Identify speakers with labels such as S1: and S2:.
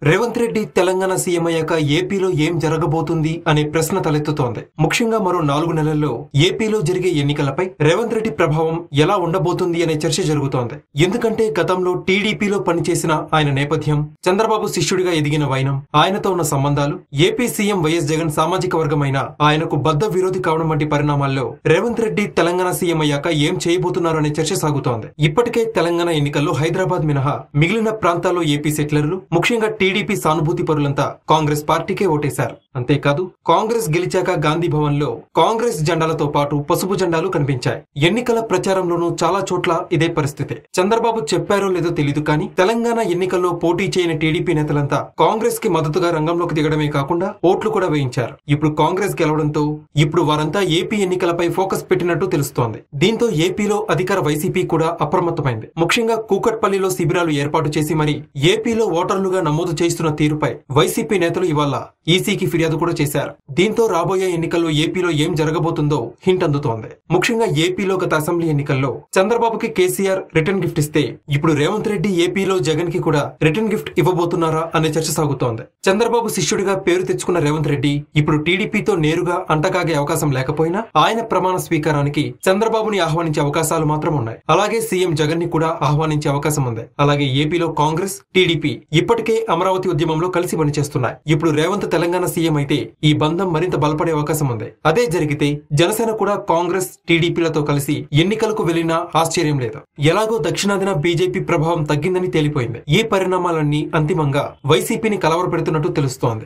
S1: Revanth Reddy Telangana CM అయ్యాక ఏపీలో ఏం జరగబోతుంది అనే ప్రశ్న తలెత్తుతోంది. ముఖ్యంగా మరో 4 నెలల్లో ఏపీలో జరిగే ఎన్నికలపై రేవంత్ రెడ్డి ప్రభావం ఎలా ఉండబోతుంది అనే చర్చ జరుగుతోంది. ఎందుకంటే గతంలో టీడీపీలో పనిచేసిన ఆయన నేపథ్యం, చంద్రబాబు శిష్యుడిగా ఎదిగిన వైనం, ఆయనతో ఉన్న సంబంధాలు, ఏపీ సీఎం వైఎస్ జగన్ సామాజిక వర్గమైన ఆయనకు బద్ద విరోధి కావడం వంటి పరిణామాల్లో రేవంత్ రెడ్డి తెలంగాణ సీఎం అయ్యాక ఏం చేయబోతున్నారు అనే చర్చ సాగుతోంది. ఇప్పటికే తెలంగాణ ఎన్నికల్లో హైదరాబాద్ మినహా మిగిలిన ప్రాంతాల్లో ఏపీ సెటిలర్లు, ముఖ్యంగా టీడీపీ సానుభూతి పరులంతా కాంగ్రెస్ పార్టీకే ఓటేశారు. అంతేకాదు, కాంగ్రెస్ గెలిచాక గాంధీ భవన్ లో కాంగ్రెస్ జెండాలతో పాటు పసుపు జెండాలు కనిపించాయి. ఎన్నికల ప్రచారంలోనూ చాలా చోట్ల ఇదే పరిస్థితి. చంద్రబాబు చెప్పారో లేదో తెలీదు కానీ తెలంగాణ ఎన్నికల్లో పోటీ చేయని టీడీపీ నేతలంతా కాంగ్రెస్ కి మద్దతుగా రంగంలోకి దిగడమే కాకుండా ఓట్లు కూడా వేయించారు. ఇప్పుడు కాంగ్రెస్ గెలవడంతో ఇప్పుడు వారంతా ఏపీ ఎన్నికలపై ఫోకస్ పెట్టినట్టు తెలుస్తోంది. దీంతో ఏపీలో అధికార వైసీపీ కూడా అప్రమత్తమైంది. ముఖ్యంగా కూకట్పల్లిలో శిబిరాలు ఏర్పాటు చేసి మరి ఏపీలో ఓటర్లుగా నమోదు చేస్తున్న తీరుపై వైసీపీ నేతలు ఇవాళ ఈసీకి ఫిర్యాదు కూడా చేశారు. దీంతో రాబోయే ఎన్నికల్లో ఏపీలో ఏం జరగబోతుందో హింట్ అందుతోంది. ముఖ్యంగా ఏపీలో గత అసెంబ్లీ ఎన్నికల్లో చంద్రబాబుకి కేసీఆర్ రిటర్న్ గిఫ్ట్ ఇస్తే ఇప్పుడు రేవంత్ రెడ్డి ఏపీలో జగన్ కి కూడా రిటర్న్ గిఫ్ట్ ఇవ్వబోతున్నారా అనే చర్చ సాగుతోంది. చంద్రబాబు శిష్యుడిగా పేరు తెచ్చుకున్న రేవంత్ రెడ్డి ఇప్పుడు టీడీపీతో నేరుగా అంటకాగే అవకాశం లేకపోయినా ఆయన ప్రమాణ స్వీకారానికి చంద్రబాబుని ఆహ్వానించే అవకాశాలు మాత్రం ఉన్నాయి. అలాగే సీఎం జగన్ ని కూడా ఆహ్వానించే అవకాశం ఉంది. అలాగే ఏపీలో కాంగ్రెస్, టీడీపీ ఇప్పటికే అమరావతి ఉద్యమంలో కలిసి పనిచేస్తున్నాయి. ఇప్పుడు రేవంత్ తెలంగాణ సీఎం అయితే ఈ బంధం మరింత బలపడే అవకాశం ఉంది. అదే జరిగితే జనసేన కూడా కాంగ్రెస్, టీడీపీలతో కలిసి ఎన్నికలకు వెళ్లినా ఆశ్చర్యం లేదు. ఎలాగో దక్షిణాదిన బీజేపీ ప్రభావం తగ్గిందని తేలిపోయింది. ఈ పరిణామాలన్నీ అంతిమంగా వైసీపీని కలవరపెడుతున్నట్టు తెలుస్తోంది.